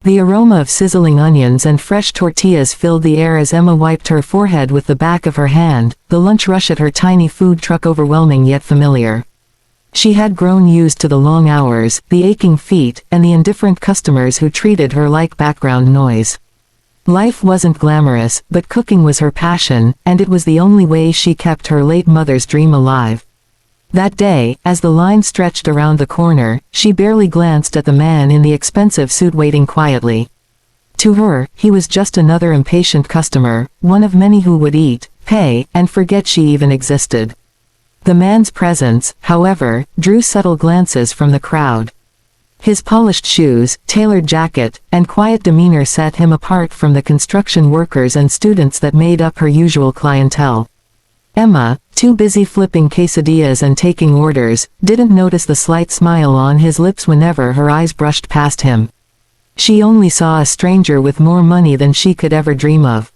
The aroma of sizzling onions and fresh tortillas filled the air as Emma wiped her forehead with the back of her hand, the lunch rush at her tiny food truck overwhelming yet familiar. She had grown used to the long hours, the aching feet, and the indifferent customers who treated her like background noise. Life wasn't glamorous, but cooking was her passion, and it was the only way she kept her late mother's dream alive. That day, as the line stretched around the corner, she barely glanced at the man in the expensive suit waiting quietly. To her, he was just another impatient customer, one of many who would eat, pay, and forget she even existed. The man's presence, however, drew subtle glances from the crowd. His polished shoes, tailored jacket, and quiet demeanor set him apart from the construction workers and students that made up her usual clientele. Emma, too busy flipping quesadillas and taking orders, didn't notice the slight smile on his lips whenever her eyes brushed past him. She only saw a stranger with more money than she could ever dream of.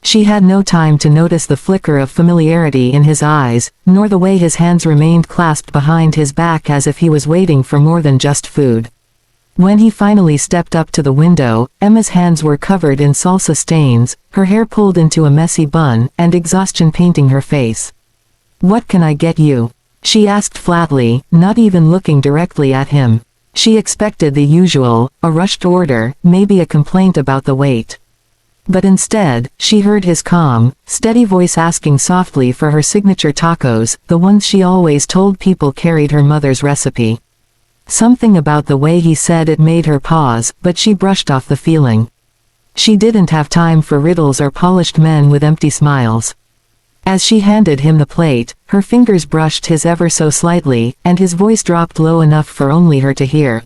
She had no time to notice the flicker of familiarity in his eyes, nor the way his hands remained clasped behind his back as if he was waiting for more than just food. When he finally stepped up to the window, Emma's hands were covered in salsa stains, her hair pulled into a messy bun, and exhaustion painting her face. "What can I get you?" she asked flatly, not even looking directly at him. She expected the usual, a rushed order, maybe a complaint about the wait. But instead, she heard his calm, steady voice asking softly for her signature tacos, the ones she always told people carried her mother's recipe. Something about the way he said it made her pause, but she brushed off the feeling. She didn't have time for riddles or polished men with empty smiles. As she handed him the plate, her fingers brushed his ever so slightly, and his voice dropped low enough for only her to hear.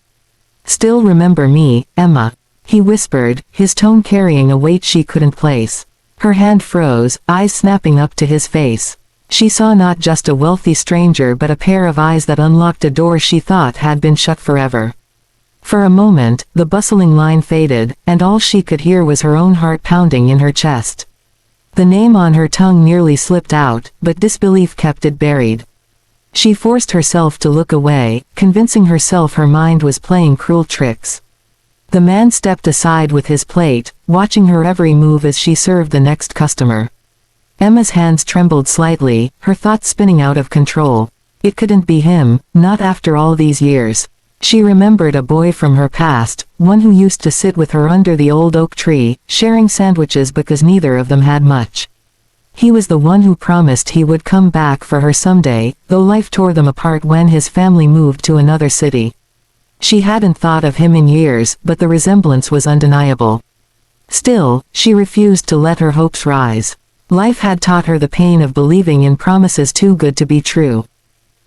"Still remember me, Emma," he whispered, his tone carrying a weight she couldn't place. Her hand froze, eyes snapping up to his face. She saw not just a wealthy stranger but a pair of eyes that unlocked a door she thought had been shut forever. For a moment, the bustling line faded, and all she could hear was her own heart pounding in her chest. The name on her tongue nearly slipped out, but disbelief kept it buried. She forced herself to look away, convincing herself her mind was playing cruel tricks. The man stepped aside with his plate, watching her every move as she served the next customer. Emma's hands trembled slightly, her thoughts spinning out of control. It couldn't be him, not after all these years. She remembered a boy from her past, one who used to sit with her under the old oak tree, sharing sandwiches because neither of them had much. He was the one who promised he would come back for her someday, though life tore them apart when his family moved to another city. She hadn't thought of him in years, but the resemblance was undeniable. Still, she refused to let her hopes rise. Life had taught her the pain of believing in promises too good to be true.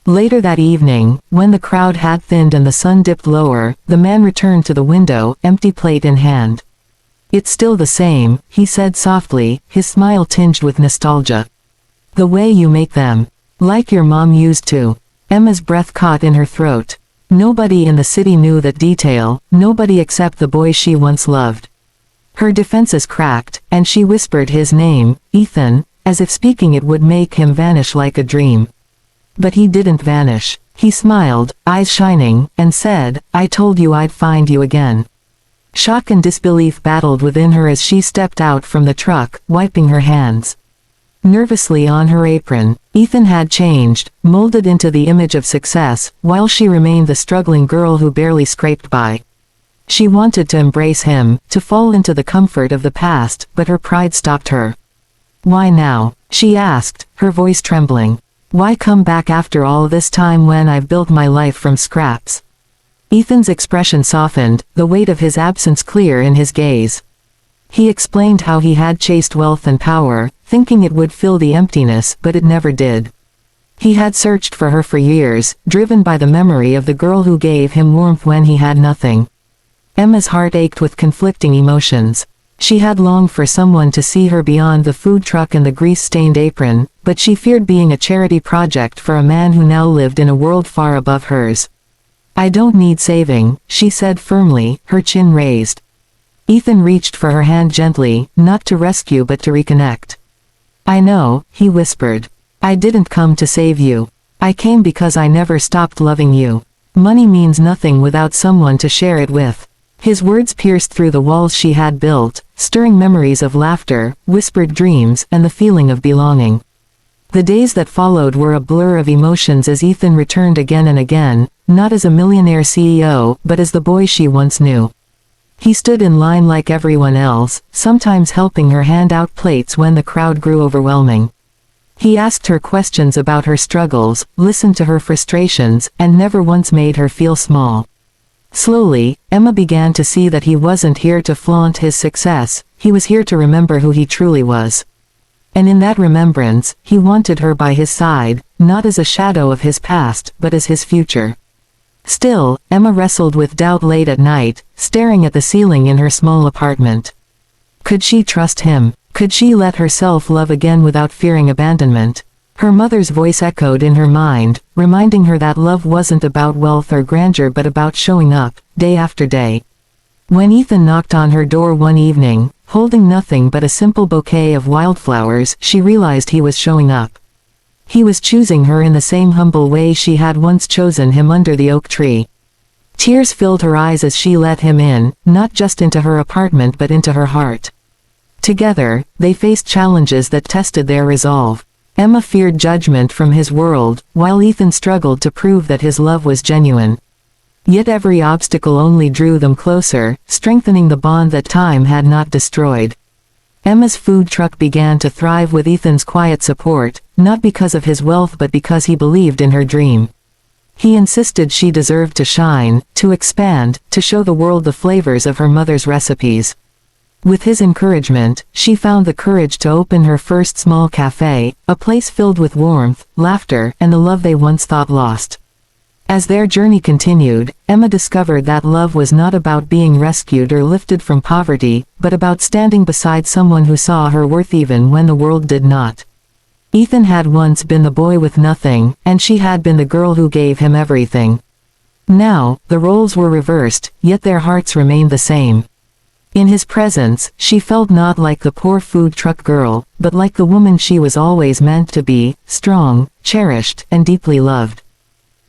Later that evening, when the crowd had thinned and the sun dipped lower, the man returned to the window, empty plate in hand. "It's still the same," he said softly, his smile tinged with nostalgia. "The way you make them. Like your mom used to." Emma's breath caught in her throat. Nobody in the city knew that detail, nobody except the boy she once loved. Her defenses cracked, and she whispered his name, Ethan, as if speaking it would make him vanish like a dream. But he didn't vanish. He smiled, eyes shining, and said, "I told you I'd find you again." Shock and disbelief battled within her as she stepped out from the truck, wiping her hands nervously on her apron. Ethan had changed, molded into the image of success, while she remained the struggling girl who barely scraped by. She wanted to embrace him, to fall into the comfort of the past, but her pride stopped her. "Why now?" she asked, her voice trembling. "Why come back after all this time when I've built my life from scraps?" Ethan's expression softened, the weight of his absence clear in his gaze. He explained how he had chased wealth and power, thinking it would fill the emptiness, but it never did. He had searched for her for years, driven by the memory of the girl who gave him warmth when he had nothing. Emma's heart ached with conflicting emotions. She had longed for someone to see her beyond the food truck and the grease-stained apron, but she feared being a charity project for a man who now lived in a world far above hers. "I don't need saving," she said firmly, her chin raised. Ethan reached for her hand gently, not to rescue but to reconnect. "I know," he whispered. "I didn't come to save you. I came because I never stopped loving you. Money means nothing without someone to share it with." His words pierced through the walls she had built, stirring memories of laughter, whispered dreams, and the feeling of belonging. The days that followed were a blur of emotions as Ethan returned again and again, not as a millionaire CEO, but as the boy she once knew. He stood in line like everyone else, sometimes helping her hand out plates when the crowd grew overwhelming. He asked her questions about her struggles, listened to her frustrations, and never once made her feel small. Slowly, Emma began to see that he wasn't here to flaunt his success, he was here to remember who he truly was. And in that remembrance, he wanted her by his side, not as a shadow of his past, but as his future. Still, Emma wrestled with doubt late at night, staring at the ceiling in her small apartment. Could she trust him? Could she let herself love again without fearing abandonment? Her mother's voice echoed in her mind, reminding her that love wasn't about wealth or grandeur but about showing up, day after day. When Ethan knocked on her door one evening, holding nothing but a simple bouquet of wildflowers, she realized he was showing up. He was choosing her in the same humble way she had once chosen him under the oak tree. Tears filled her eyes as she let him in, not just into her apartment but into her heart. Together, they faced challenges that tested their resolve. Emma feared judgment from his world, while Ethan struggled to prove that his love was genuine. Yet every obstacle only drew them closer, strengthening the bond that time had not destroyed. Emma's food truck began to thrive with Ethan's quiet support, not because of his wealth but because he believed in her dream. He insisted she deserved to shine, to expand, to show the world the flavors of her mother's recipes. With his encouragement, she found the courage to open her first small cafe, a place filled with warmth, laughter, and the love they once thought lost. As their journey continued, Emma discovered that love was not about being rescued or lifted from poverty, but about standing beside someone who saw her worth even when the world did not. Ethan had once been the boy with nothing, and she had been the girl who gave him everything. Now, the roles were reversed, yet their hearts remained the same. In his presence, she felt not like the poor food truck girl, but like the woman she was always meant to be, strong, cherished, and deeply loved.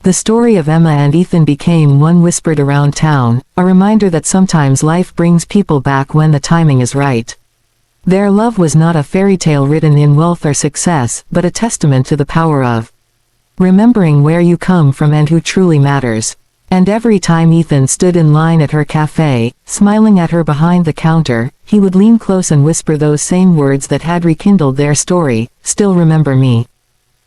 The story of Emma and Ethan became one whispered around town, a reminder that sometimes life brings people back when the timing is right. Their love was not a fairy tale written in wealth or success, but a testament to the power of remembering where you come from and who truly matters. And every time Ethan stood in line at her cafe, smiling at her behind the counter, he would lean close and whisper those same words that had rekindled their story, "Still remember me?"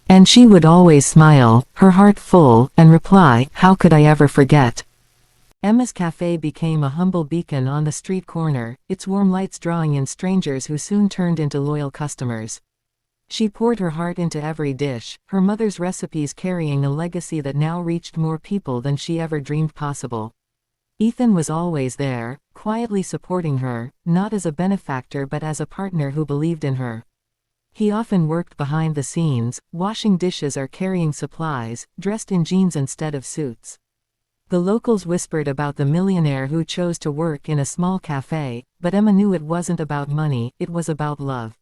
And she would always smile, her heart full, and reply, "How could I ever forget?" Emma's cafe became a humble beacon on the street corner, its warm lights drawing in strangers who soon turned into loyal customers. She poured her heart into every dish, her mother's recipes carrying a legacy that now reached more people than she ever dreamed possible. Ethan was always there, quietly supporting her, not as a benefactor but as a partner who believed in her. He often worked behind the scenes, washing dishes or carrying supplies, dressed in jeans instead of suits. The locals whispered about the millionaire who chose to work in a small cafe, but Emma knew it wasn't about money, it was about love.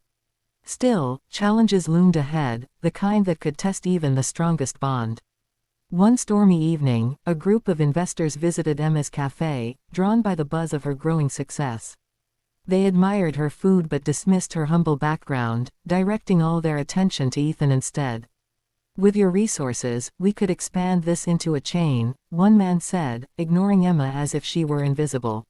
Still, challenges loomed ahead, the kind that could test even the strongest bond. One stormy evening, a group of investors visited Emma's cafe, drawn by the buzz of her growing success. They admired her food but dismissed her humble background, directing all their attention to Ethan instead. "With your resources, we could expand this into a chain," one man said, ignoring Emma as if she were invisible.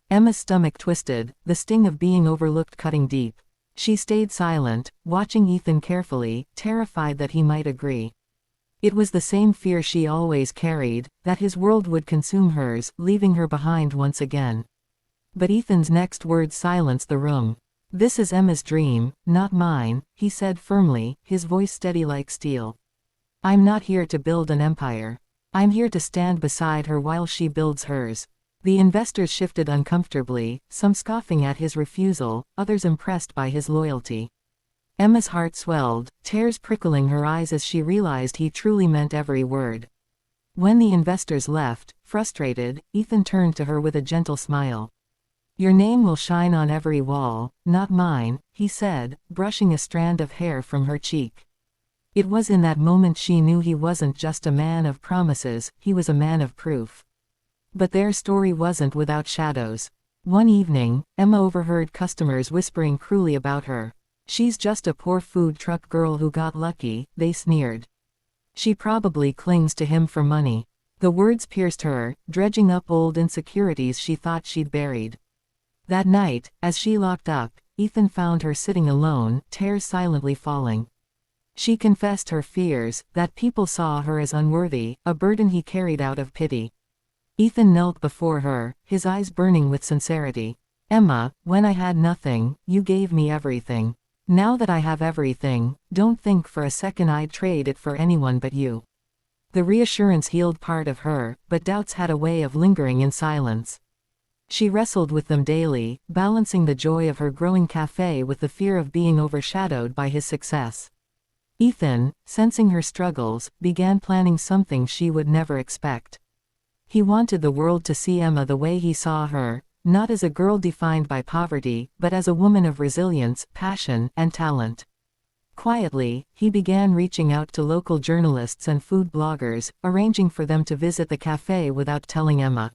Emma's stomach twisted, the sting of being overlooked cutting deep. She stayed silent, watching Ethan carefully, terrified that he might agree. It was the same fear she always carried, that his world would consume hers, leaving her behind once again. But Ethan's next words silenced the room. "This is Emma's dream, not mine," he said firmly, his voice steady like steel. "I'm not here to build an empire. I'm here to stand beside her while she builds hers." The investors shifted uncomfortably, some scoffing at his refusal, others impressed by his loyalty. Emma's heart swelled, tears prickling her eyes as she realized he truly meant every word. When the investors left, frustrated, Ethan turned to her with a gentle smile. "Your name will shine on every wall, not mine," he said, brushing a strand of hair from her cheek. It was in that moment she knew he wasn't just a man of promises, he was a man of proof. But their story wasn't without shadows. One evening, Emma overheard customers whispering cruelly about her. "She's just a poor food truck girl who got lucky," they sneered. "She probably clings to him for money." The words pierced her, dredging up old insecurities she thought she'd buried. That night, as she locked up, Ethan found her sitting alone, tears silently falling. She confessed her fears, that people saw her as unworthy, a burden he carried out of pity. Ethan knelt before her, his eyes burning with sincerity. "Emma, when I had nothing, you gave me everything. Now that I have everything, don't think for a second I'd trade it for anyone but you." The reassurance healed part of her, but doubts had a way of lingering in silence. She wrestled with them daily, balancing the joy of her growing cafe with the fear of being overshadowed by his success. Ethan, sensing her struggles, began planning something she would never expect. He wanted the world to see Emma the way he saw her, not as a girl defined by poverty, but as a woman of resilience, passion, and talent. Quietly, he began reaching out to local journalists and food bloggers, arranging for them to visit the cafe without telling Emma.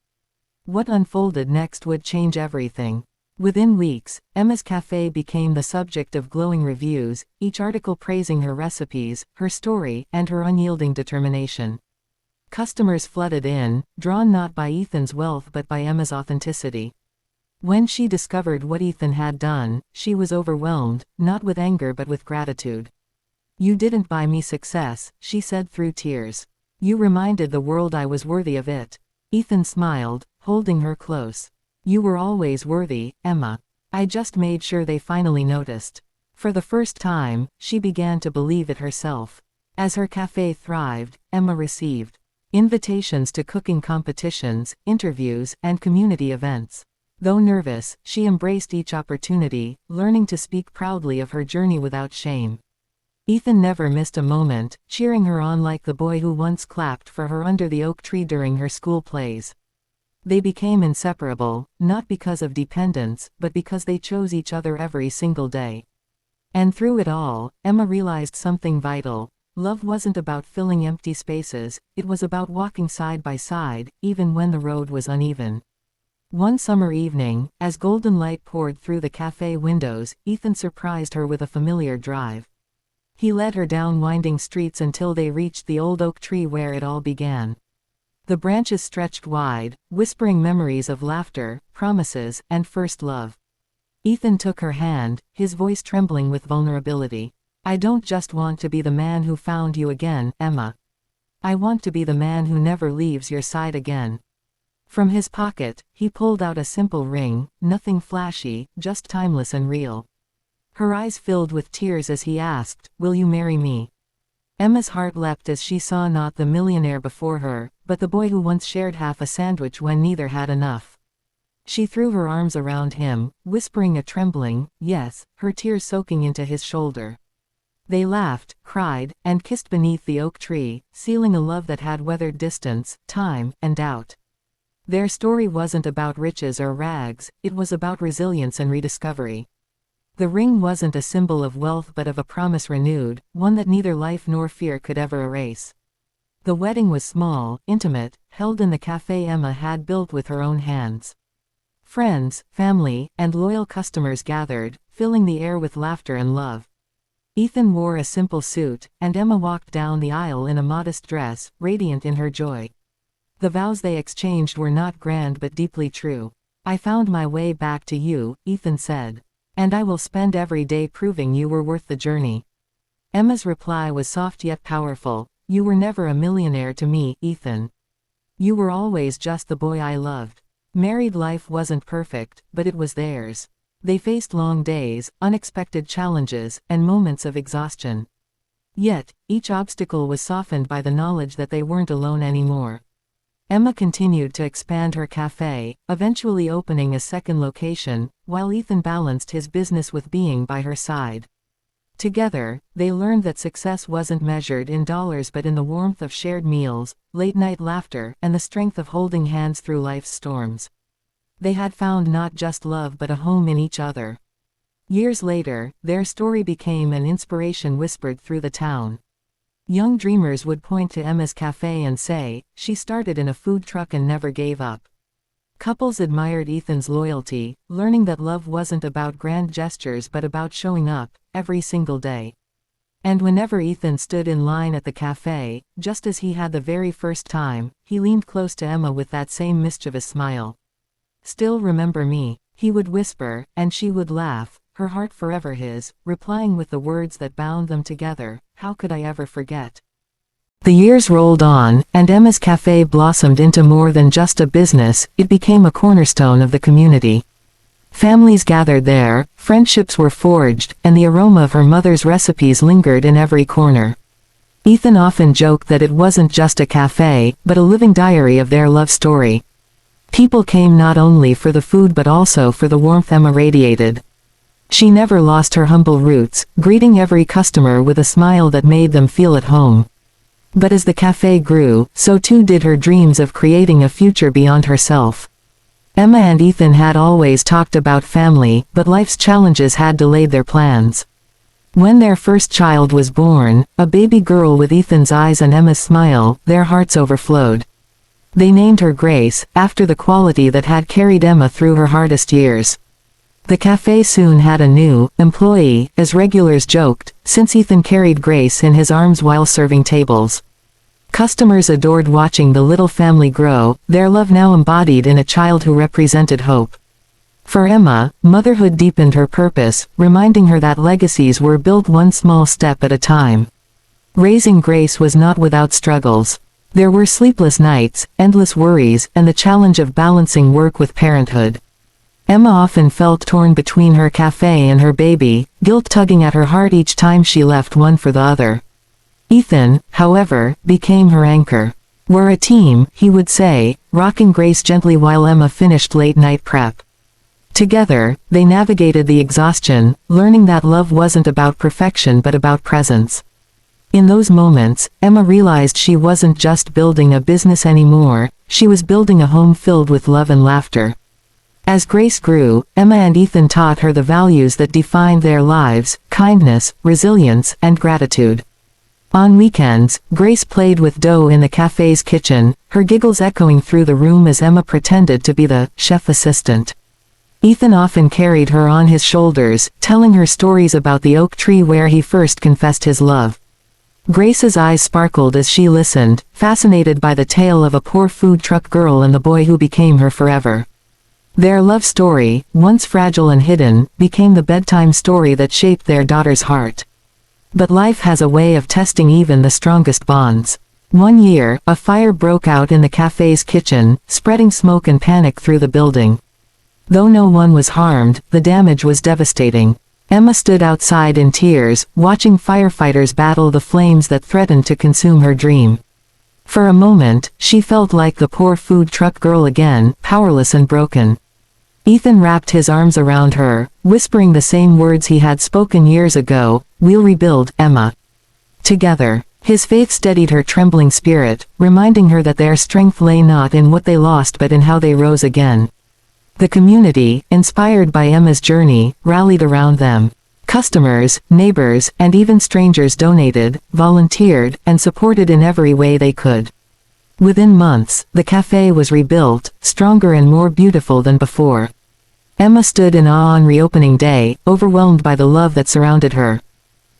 What unfolded next would change everything. Within weeks, Emma's cafe became the subject of glowing reviews, each article praising her recipes, her story, and her unyielding determination. Customers flooded in, drawn not by Ethan's wealth but by Emma's authenticity. When she discovered what Ethan had done, she was overwhelmed, not with anger but with gratitude. "You didn't buy me success," she said through tears. "You reminded the world I was worthy of it." Ethan smiled, holding her close. "You were always worthy, Emma. I just made sure they finally noticed." For the first time, she began to believe it herself. As her cafe thrived, Emma received invitations to cooking competitions, interviews, and community events. Though nervous, she embraced each opportunity, learning to speak proudly of her journey without shame. Ethan never missed a moment, cheering her on like the boy who once clapped for her under the oak tree during her school plays. They became inseparable, not because of dependence, but because they chose each other every single day. And through it all, Emma realized something vital. Love wasn't about filling empty spaces, it was about walking side by side, even when the road was uneven. One summer evening, as golden light poured through the cafe windows, Ethan surprised her with a familiar drive. He led her down winding streets until they reached the old oak tree where it all began. The branches stretched wide, whispering memories of laughter, promises, and first love. Ethan took her hand, his voice trembling with vulnerability. "I don't just want to be the man who found you again, Emma. I want to be the man who never leaves your side again." From his pocket, he pulled out a simple ring, nothing flashy, just timeless and real. Her eyes filled with tears as he asked, "Will you marry me?" Emma's heart leapt as she saw not the millionaire before her, but the boy who once shared half a sandwich when neither had enough. She threw her arms around him, whispering a trembling yes, her tears soaking into his shoulder. They laughed, cried, and kissed beneath the oak tree, sealing a love that had weathered distance, time, and doubt. Their story wasn't about riches or rags, it was about resilience and rediscovery. The ring wasn't a symbol of wealth but of a promise renewed, one that neither life nor fear could ever erase. The wedding was small, intimate, held in the cafe Emma had built with her own hands. Friends, family, and loyal customers gathered, filling the air with laughter and love. Ethan wore a simple suit, and Emma walked down the aisle in a modest dress, radiant in her joy. The vows they exchanged were not grand but deeply true. "I found my way back to you," Ethan said. "And I will spend every day proving you were worth the journey." Emma's reply was soft yet powerful. "You were never a millionaire to me, Ethan. You were always just the boy I loved." Married life wasn't perfect, but it was theirs. They faced long days, unexpected challenges, and moments of exhaustion. Yet, each obstacle was softened by the knowledge that they weren't alone anymore. Emma continued to expand her cafe, eventually opening a second location, while Ethan balanced his business with being by her side. Together, they learned that success wasn't measured in dollars but in the warmth of shared meals, late-night laughter, and the strength of holding hands through life's storms. They had found not just love but a home in each other. Years later, their story became an inspiration whispered through the town. Young dreamers would point to Emma's cafe and say, "She started in a food truck and never gave up." Couples admired Ethan's loyalty, learning that love wasn't about grand gestures but about showing up, every single day. And whenever Ethan stood in line at the cafe, just as he had the very first time, he leaned close to Emma with that same mischievous smile. "Still remember me?" he would whisper, and she would laugh, her heart forever his, replying with the words that bound them together, "How could I ever forget?" The years rolled on, and Emma's cafe blossomed into more than just a business, it became a cornerstone of the community. Families gathered there, friendships were forged, and the aroma of her mother's recipes lingered in every corner. Ethan often joked that it wasn't just a cafe, but a living diary of their love story. People came not only for the food but also for the warmth Emma radiated. She never lost her humble roots, greeting every customer with a smile that made them feel at home. But as the cafe grew, so too did her dreams of creating a future beyond herself. Emma and Ethan had always talked about family, but life's challenges had delayed their plans. When their first child was born, a baby girl with Ethan's eyes and Emma's smile, their hearts overflowed. They named her Grace, after the quality that had carried Emma through her hardest years. The cafe soon had a new employee, as regulars joked, since Ethan carried Grace in his arms while serving tables. Customers adored watching the little family grow, their love now embodied in a child who represented hope. For Emma, motherhood deepened her purpose, reminding her that legacies were built one small step at a time. Raising Grace was not without struggles. There were sleepless nights, endless worries, and the challenge of balancing work with parenthood. Emma often felt torn between her cafe and her baby, guilt tugging at her heart each time she left one for the other. Ethan, however, became her anchor. "We're a team," he would say, rocking Grace gently while Emma finished late-night prep. Together, they navigated the exhaustion, learning that love wasn't about perfection but about presence. In those moments, Emma realized she wasn't just building a business anymore, she was building a home filled with love and laughter. As Grace grew, Emma and Ethan taught her the values that defined their lives: kindness, resilience, and gratitude. On weekends, Grace played with dough in the cafe's kitchen, her giggles echoing through the room as Emma pretended to be the chef assistant. Ethan often carried her on his shoulders, telling her stories about the oak tree where he first confessed his love. Grace's eyes sparkled as she listened, fascinated by the tale of a poor food truck girl and the boy who became her forever. Their love story, once fragile and hidden, became the bedtime story that shaped their daughter's heart. But life has a way of testing even the strongest bonds. One year, a fire broke out in the cafe's kitchen, spreading smoke and panic through the building. Though no one was harmed, the damage was devastating. Emma stood outside in tears, watching firefighters battle the flames that threatened to consume her dream. For a moment, she felt like the poor food truck girl again, powerless and broken. Ethan wrapped his arms around her, whispering the same words he had spoken years ago: "We'll rebuild, Emma." Together, his faith steadied her trembling spirit, reminding her that their strength lay not in what they lost but in how they rose again. The community, inspired by Emma's journey, rallied around them. Customers, neighbors, and even strangers donated, volunteered, and supported in every way they could. Within months, the cafe was rebuilt, stronger and more beautiful than before. Emma stood in awe on reopening day, overwhelmed by the love that surrounded her.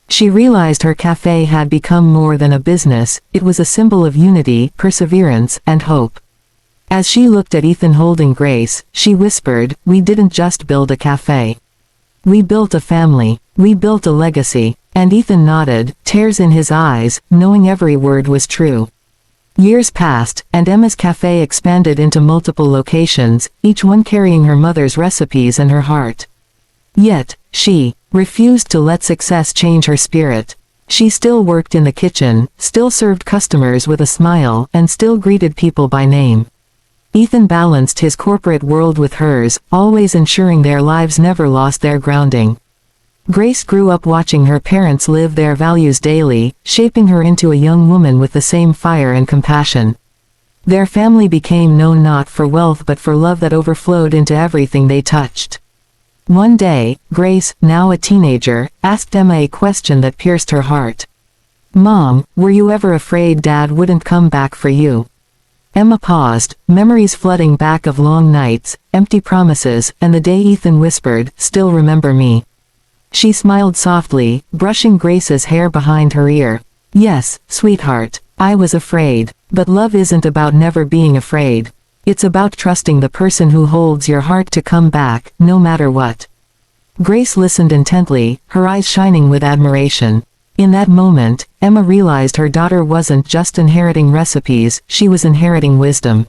She realized her cafe had become more than a business, it was a symbol of unity, perseverance, and hope. As she looked at Ethan holding Grace, she whispered, "We didn't just build a cafe. We built a family. We built a legacy." And Ethan nodded, tears in his eyes, knowing every word was true. Years passed, and Emma's cafe expanded into multiple locations, each one carrying her mother's recipes and her heart. Yet, she refused to let success change her spirit. She still worked in the kitchen, still served customers with a smile, and still greeted people by name. Ethan balanced his corporate world with hers, always ensuring their lives never lost their grounding. Grace grew up watching her parents live their values daily, shaping her into a young woman with the same fire and compassion. Their family became known not for wealth but for love that overflowed into everything they touched. One day, Grace, now a teenager, asked Emma a question that pierced her heart. "Mom, were you ever afraid Dad wouldn't come back for you?" Emma paused, memories flooding back of long nights, empty promises, and the day Ethan whispered, "Still remember me?" She smiled softly, brushing Grace's hair behind her ear. "Yes, sweetheart. I was afraid. But love isn't about never being afraid. It's about trusting the person who holds your heart to come back, no matter what." Grace listened intently, her eyes shining with admiration. In that moment, Emma realized her daughter wasn't just inheriting recipes, she was inheriting wisdom.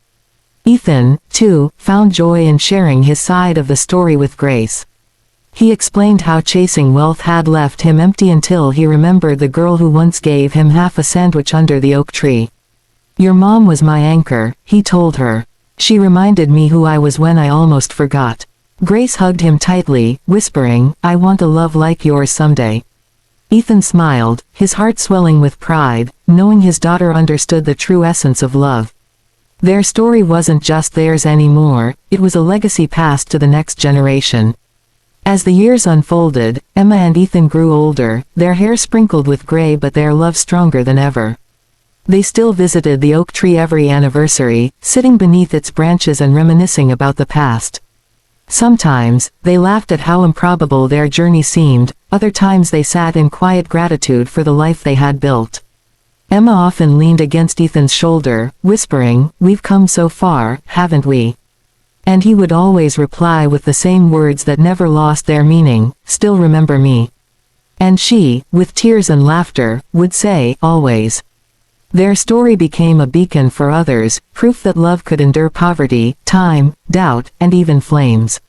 Ethan, too, found joy in sharing his side of the story with Grace. He explained how chasing wealth had left him empty until he remembered the girl who once gave him half a sandwich under the oak tree. "Your mom was my anchor," he told her. "She reminded me who I was when I almost forgot." Grace hugged him tightly, whispering, "I want a love like yours someday." Ethan smiled, his heart swelling with pride, knowing his daughter understood the true essence of love. Their story wasn't just theirs anymore, it was a legacy passed to the next generation. As the years unfolded, Emma and Ethan grew older, their hair sprinkled with gray but their love stronger than ever. They still visited the oak tree every anniversary, sitting beneath its branches and reminiscing about the past. Sometimes, they laughed at how improbable their journey seemed, other times they sat in quiet gratitude for the life they had built. Emma often leaned against Ethan's shoulder, whispering, "We've come so far, haven't we?" And he would always reply with the same words that never lost their meaning, "Still remember me." And she, with tears and laughter, would say, "Always." Their story became a beacon for others, proof that love could endure poverty, time, doubt, and even flames.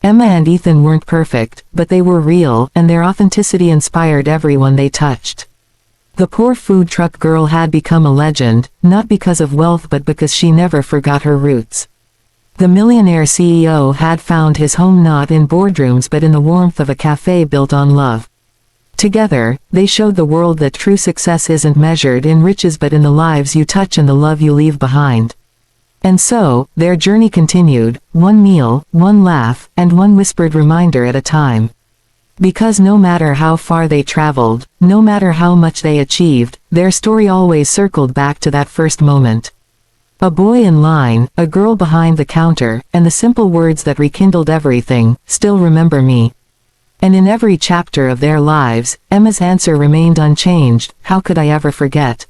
Emma and Ethan weren't perfect, but they were real, and their authenticity inspired everyone they touched. The poor food truck girl had become a legend, not because of wealth but because she never forgot her roots. The millionaire CEO had found his home not in boardrooms but in the warmth of a cafe built on love. Together, they showed the world that true success isn't measured in riches but in the lives you touch and the love you leave behind. And so, their journey continued, one meal, one laugh, and one whispered reminder at a time. Because no matter how far they traveled, no matter how much they achieved, their story always circled back to that first moment. A boy in line, a girl behind the counter, and the simple words that rekindled everything, "Still remember me." And in every chapter of their lives, Emma's answer remained unchanged, "How could I ever forget?"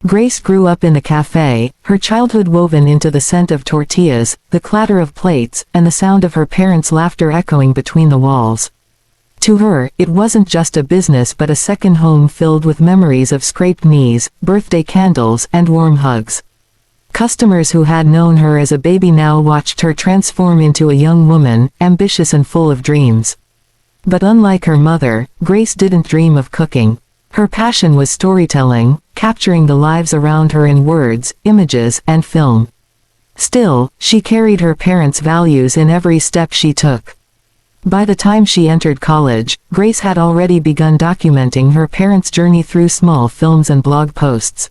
Grace grew up in the cafe, her childhood woven into the scent of tortillas, the clatter of plates, and the sound of her parents' laughter echoing between the walls. To her, it wasn't just a business but a second home filled with memories of scraped knees, birthday candles, and warm hugs. Customers who had known her as a baby now watched her transform into a young woman, ambitious and full of dreams. But unlike her mother, Grace didn't dream of cooking. Her passion was storytelling, capturing the lives around her in words, images, and film. Still, she carried her parents' values in every step she took. By the time she entered college, Grace had already begun documenting her parents' journey through small films and blog posts.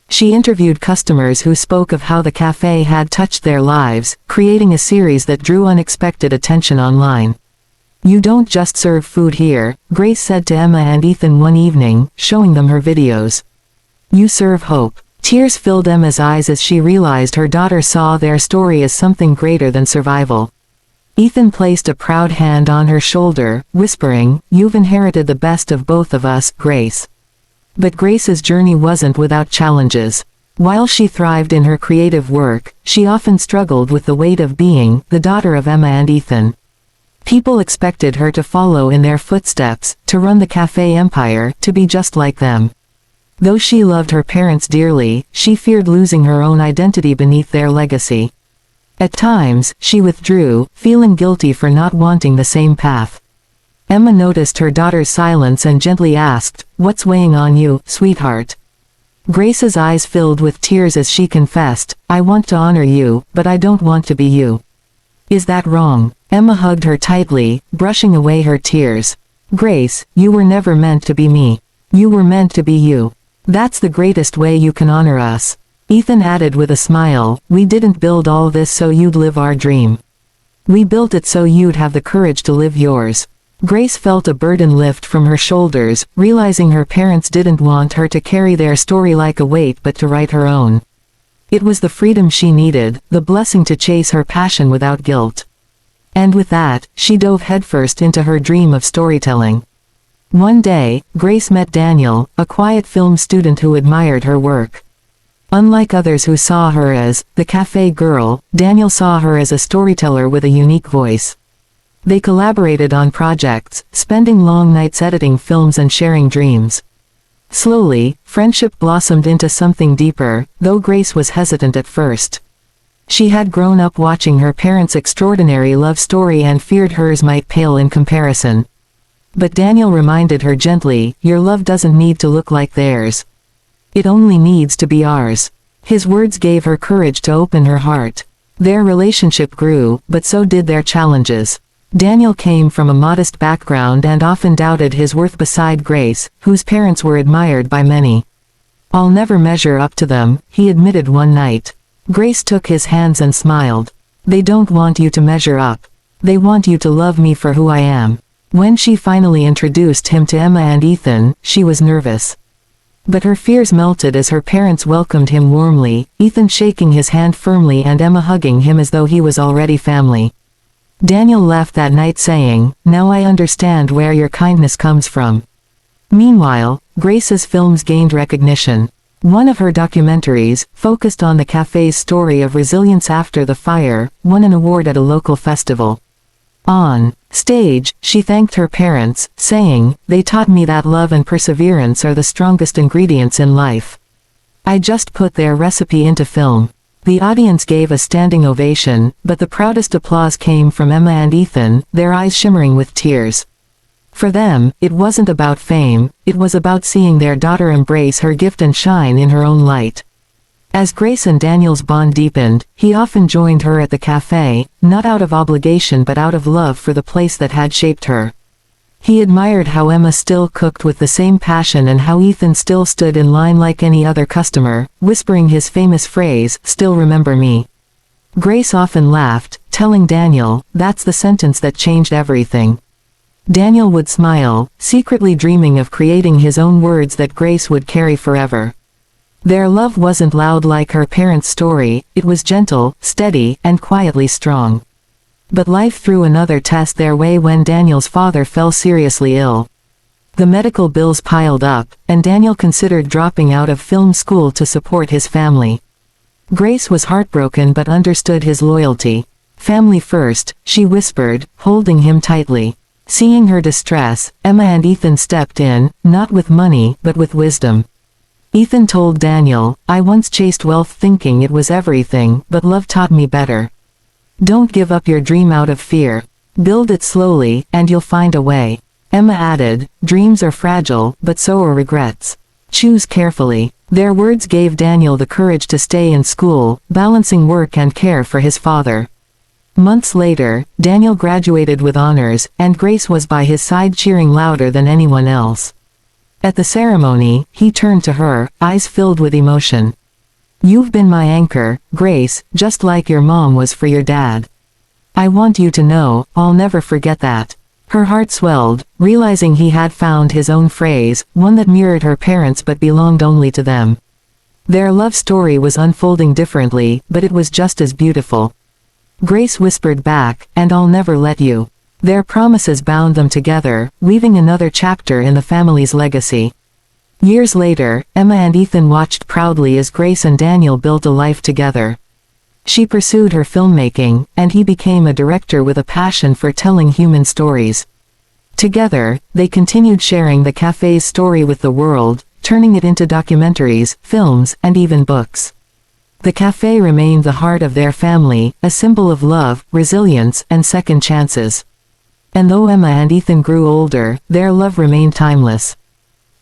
She interviewed customers who spoke of how the cafe had touched their lives, creating a series that drew unexpected attention online. "You don't just serve food here," Grace said to Emma and Ethan one evening, showing them her videos. "You serve hope." Tears filled Emma's eyes as she realized her daughter saw their story as something greater than survival. Ethan placed a proud hand on her shoulder, whispering, "You've inherited the best of both of us, Grace." But Grace's journey wasn't without challenges. While she thrived in her creative work, she often struggled with the weight of being the daughter of Emma and Ethan. People expected her to follow in their footsteps, to run the cafe empire, to be just like them. Though she loved her parents dearly, she feared losing her own identity beneath their legacy. At times, she withdrew, feeling guilty for not wanting the same path. Emma noticed her daughter's silence and gently asked, "What's weighing on you, sweetheart?" Grace's eyes filled with tears as she confessed, "I want to honor you, but I don't want to be you." "Is that wrong?" Emma hugged her tightly, brushing away her tears. "Grace, you were never meant to be me. You were meant to be you. That's the greatest way you can honor us." Ethan added with a smile, "We didn't build all this so you'd live our dream. We built it so you'd have the courage to live yours." Grace felt a burden lift from her shoulders, realizing her parents didn't want her to carry their story like a weight but to write her own. It was the freedom she needed, the blessing to chase her passion without guilt. And with that, she dove headfirst into her dream of storytelling. One day, Grace met Daniel, a quiet film student who admired her work. Unlike others who saw her as the cafe girl, Daniel saw her as a storyteller with a unique voice. They collaborated on projects, spending long nights editing films and sharing dreams. Slowly, friendship blossomed into something deeper, though Grace was hesitant at first. She had grown up watching her parents' extraordinary love story and feared hers might pale in comparison. But Daniel reminded her gently, "Your love doesn't need to look like theirs. It only needs to be ours." His words gave her courage to open her heart. Their relationship grew, but so did their challenges. Daniel came from a modest background and often doubted his worth beside Grace, whose parents were admired by many. "I'll never measure up to them," he admitted one night. Grace took his hands and smiled. "They don't want you to measure up. They want you to love me for who I am." When she finally introduced him to Emma and Ethan, she was nervous. But her fears melted as her parents welcomed him warmly, Ethan shaking his hand firmly and Emma hugging him as though he was already family. Daniel left that night saying, "Now I understand where your kindness comes from." Meanwhile, Grace's films gained recognition. One of her documentaries, focused on the cafe's story of resilience after the fire, won an award at a local festival. On stage, she thanked her parents, saying, "They taught me that love and perseverance are the strongest ingredients in life. I just put their recipe into film." The audience gave a standing ovation, but the proudest applause came from Emma and Ethan, their eyes shimmering with tears. For them, it wasn't about fame, it was about seeing their daughter embrace her gift and shine in her own light. As Grace and Daniel's bond deepened, he often joined her at the cafe, not out of obligation but out of love for the place that had shaped her. He admired how Emma still cooked with the same passion and how Ethan still stood in line like any other customer, whispering his famous phrase, "Still remember me." Grace often laughed, telling Daniel, "That's the sentence that changed everything." Daniel would smile, secretly dreaming of creating his own words that Grace would carry forever. Their love wasn't loud like her parents' story, it was gentle, steady, and quietly strong. But life threw another test their way when Daniel's father fell seriously ill. The medical bills piled up, and Daniel considered dropping out of film school to support his family. Grace was heartbroken but understood his loyalty. "Family first," she whispered, holding him tightly. Seeing her distress, Emma and Ethan stepped in, not with money, but with wisdom. Ethan told Daniel, "I once chased wealth thinking it was everything, but love taught me better. Don't give up your dream out of fear. Build it slowly, and you'll find a way." Emma added, "Dreams are fragile, but so are regrets. Choose carefully." Their words gave Daniel the courage to stay in school, balancing work and care for his father. Months later, Daniel graduated with honors, and Grace was by his side cheering louder than anyone else. At the ceremony, he turned to her, eyes filled with emotion. "You've been my anchor, Grace, just like your mom was for your dad. I want you to know, I'll never forget that." Her heart swelled, realizing he had found his own phrase, one that mirrored her parents but belonged only to them. Their love story was unfolding differently, but it was just as beautiful. Grace whispered back, "And I'll never let you." Their promises bound them together, weaving another chapter in the family's legacy. Years later, Emma and Ethan watched proudly as Grace and Daniel built a life together. She pursued her filmmaking, and he became a director with a passion for telling human stories. Together, they continued sharing the cafe's story with the world, turning it into documentaries, films, and even books. The cafe remained the heart of their family, a symbol of love, resilience, and second chances. And though Emma and Ethan grew older, their love remained timeless.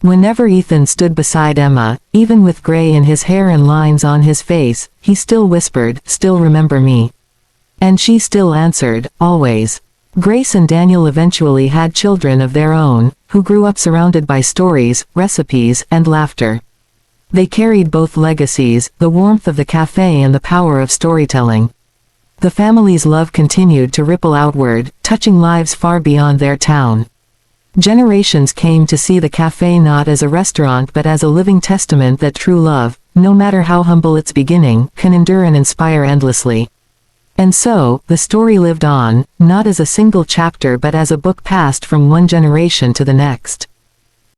Whenever Ethan stood beside Emma, even with gray in his hair and lines on his face, he still whispered, "Still remember me." And she still answered, "Always." Grace and Daniel eventually had children of their own, who grew up surrounded by stories, recipes, and laughter. They carried both legacies, the warmth of the cafe and the power of storytelling. The family's love continued to ripple outward, touching lives far beyond their town. Generations came to see the cafe not as a restaurant but as a living testament that true love, no matter how humble its beginning, can endure and inspire endlessly. And so, the story lived on, not as a single chapter but as a book passed from one generation to the next.